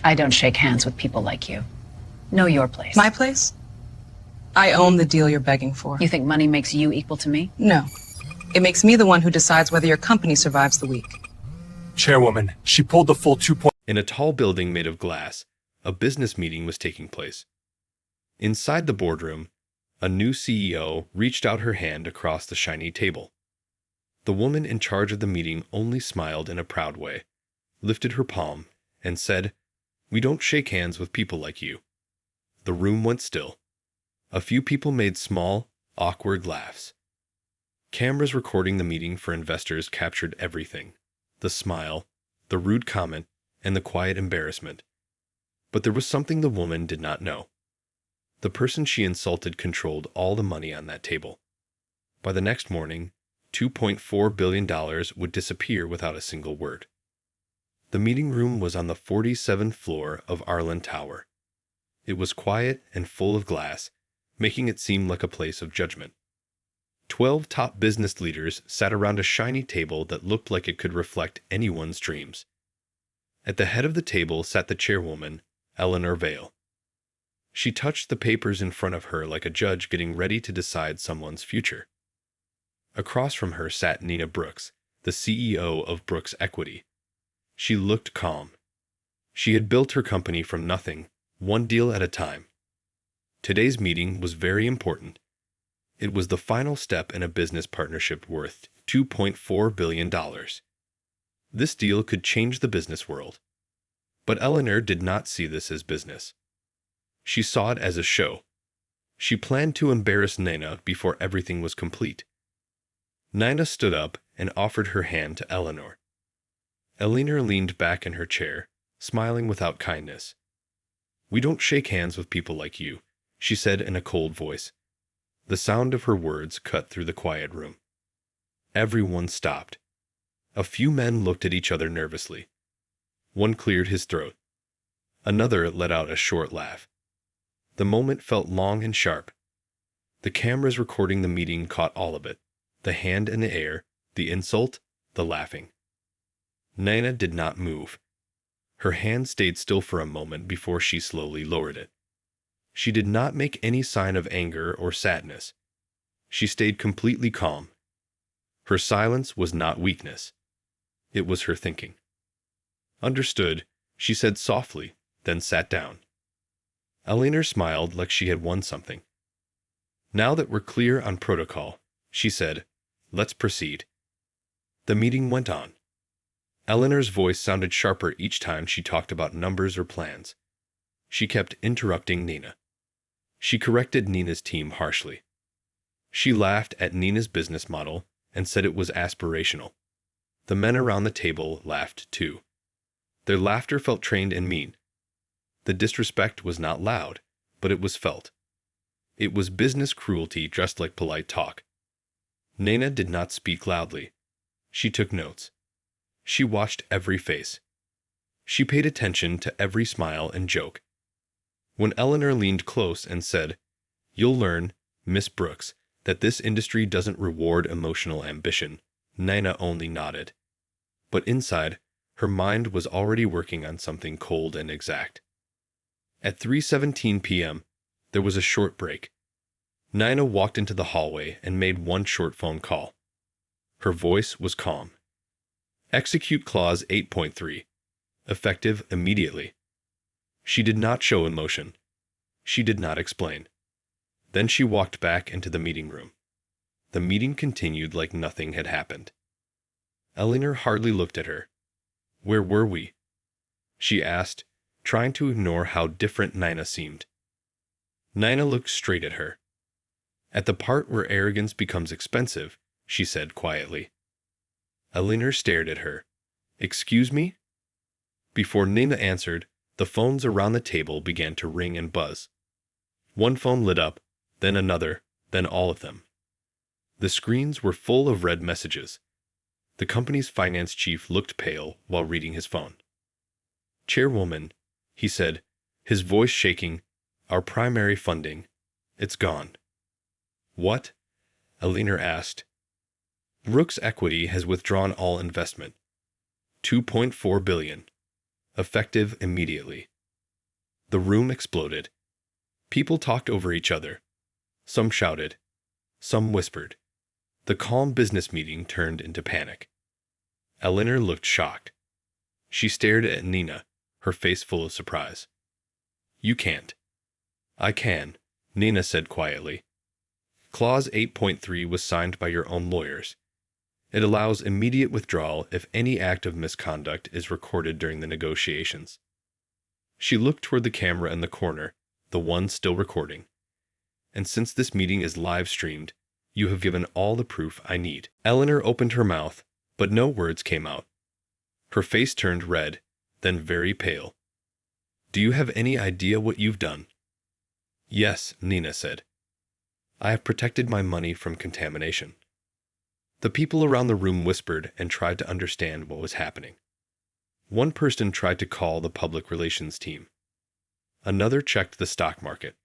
I don't shake hands with people like you. Know your place. My place? I own the deal you're begging for. You think money makes you equal to me? No. It makes me the one who decides whether your company survives the week. Chairwoman, she pulled the full 2 point. In a tall building made of glass, a business meeting was taking place. Inside the boardroom, a new CEO reached out her hand across the shiny table. The woman in charge of the meeting only smiled in a proud way, lifted her palm, and said, "We don't shake hands with people like you." The room went still. A few people made small, awkward laughs. Cameras recording the meeting for investors captured everything: the smile, the rude comment, and the quiet embarrassment. But there was something the woman did not know. The person she insulted controlled all the money on that table. By the next morning, $2.4 billion would disappear without a single word. The meeting room was on the 47th floor of Arlen Tower. It was quiet and full of glass, making it seem like a place of judgment. 12 top business leaders sat around a shiny table that looked like it could reflect anyone's dreams. At the head of the table sat the chairwoman, Eleanor Vale. She touched the papers in front of her like a judge getting ready to decide someone's future. Across from her sat Nina Brooks, the CEO of Brooks Equity. She looked calm. She had built her company from nothing, one deal at a time. Today's meeting was very important. It was the final step in a business partnership worth $2.4 billion. This deal could change the business world. But Eleanor did not see this as business. She saw it as a show. She planned to embarrass Nina before everything was complete. Nina stood up and offered her hand to Eleanor. Eleanor leaned back in her chair, smiling without kindness. "We don't shake hands with people like you," she said in a cold voice. The sound of her words cut through the quiet room. Everyone stopped. A few men looked at each other nervously. One cleared his throat. Another let out a short laugh. The moment felt long and sharp. The cameras recording the meeting caught all of it: the hand in the air, the insult, the laughing. Nina did not move. Her hand stayed still for a moment before she slowly lowered it. She did not make any sign of anger or sadness. She stayed completely calm. Her silence was not weakness. It was her thinking. "Understood," she said softly, then sat down. Eleanor smiled like she had won something. "Now that we're clear on protocol," she said, "let's proceed." The meeting went on. Eleanor's voice sounded sharper each time she talked about numbers or plans. She kept interrupting Nina. She corrected Nina's team harshly. She laughed at Nina's business model and said it was aspirational. The men around the table laughed too. Their laughter felt trained and mean. The disrespect was not loud, but it was felt. It was business cruelty dressed like polite talk. Nina did not speak loudly. She took notes. She watched every face. She paid attention to every smile and joke. When Eleanor leaned close and said, "You'll learn, Miss Brooks, that this industry doesn't reward emotional ambition," Nina only nodded. But inside, her mind was already working on something cold and exact. At 3:17 p.m., there was a short break. Nina walked into the hallway and made one short phone call. Her voice was calm. "Execute Clause 8.3. Effective immediately." She did not show emotion. She did not explain. Then she walked back into the meeting room. The meeting continued like nothing had happened. Eleanor hardly looked at her. "Where were we?" she asked, trying to ignore how different Nina seemed. Nina looked straight at her. "At the part where arrogance becomes expensive," she said quietly. Eleanor stared at her. "Excuse me?" Before Nina answered, the phones around the table began to ring and buzz. One phone lit up, then another, then all of them. The screens were full of red messages. The company's finance chief looked pale while reading his phone. "Chairwoman," he said, his voice shaking, "our primary funding. It's gone." "What?" Eleanor asked. "Brooks Equity has withdrawn all investment. $2.4 billion. effective immediately. The room exploded. People talked over each other. Some shouted. Some whispered. The calm business meeting turned into panic. Eleanor looked shocked. She stared at Nina, her face full of surprise. "You can't." "I can," Nina said quietly. Clause 8.3 was signed by your own lawyers. It allows immediate withdrawal if any act of misconduct is recorded during the negotiations. She looked toward the camera in the corner, the one still recording. "And since this meeting is live-streamed, you have given all the proof I need." Eleanor opened her mouth, but no words came out. Her face turned red, then very pale. "Do you have any idea what you've done?" "Yes," Nina said. "I have protected my money from contamination." The people around the room whispered and tried to understand what was happening. One person tried to call the public relations team. Another checked the stock market.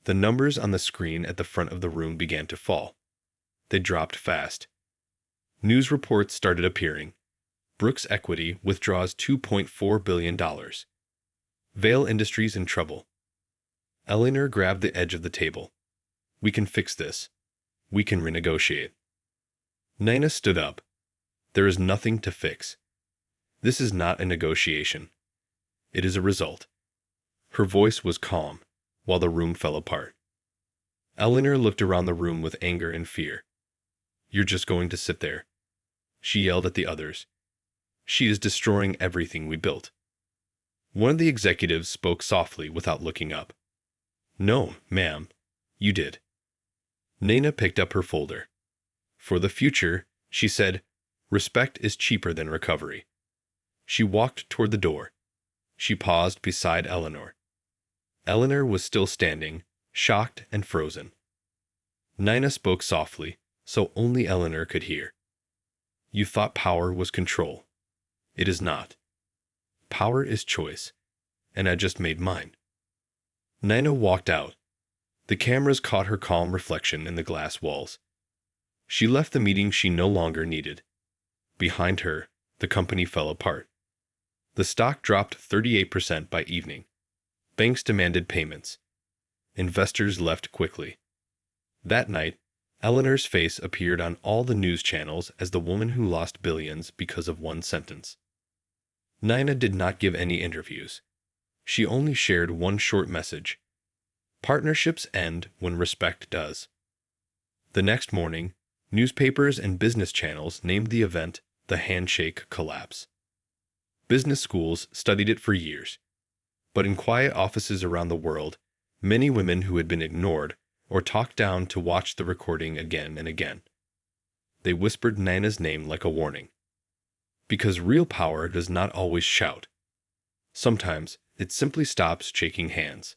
The numbers on the screen at the front of the room began to fall. They dropped fast. News reports started appearing. Brooks Equity withdraws $2.4 billion. Vail Industries in trouble. Eleanor grabbed the edge of the table. "We can fix this. We can renegotiate." Nina stood up. "There is nothing to fix. This is not a negotiation. It is a result." Her voice was calm, while the room fell apart. Eleanor looked around the room with anger and fear. "You're just going to sit there?" She yelled at the others. "She is destroying everything we built." One of the executives spoke softly without looking up. "No, ma'am, you did." Nina picked up her folder. "For the future," she said, "respect is cheaper than recovery." She walked toward the door. She paused beside Eleanor. Eleanor was still standing, shocked and frozen. Nina spoke softly, so only Eleanor could hear. "You thought power was control. It is not. Power is choice, and I just made mine." Nina walked out. The cameras caught her calm reflection in the glass walls. She left the meeting she no longer needed. Behind her, the company fell apart. The stock dropped 38% by evening. Banks demanded payments. Investors left quickly. That night, Eleanor's face appeared on all the news channels as the woman who lost billions because of one sentence. Nina did not give any interviews. She only shared one short message. Partnerships end when respect does. The next morning, newspapers and business channels named the event the Handshake Collapse. Business schools studied it for years. But in quiet offices around the world, many women who had been ignored or talked down to watch the recording again and again. They whispered Nina's name like a warning. Because real power does not always shout. Sometimes it simply stops shaking hands.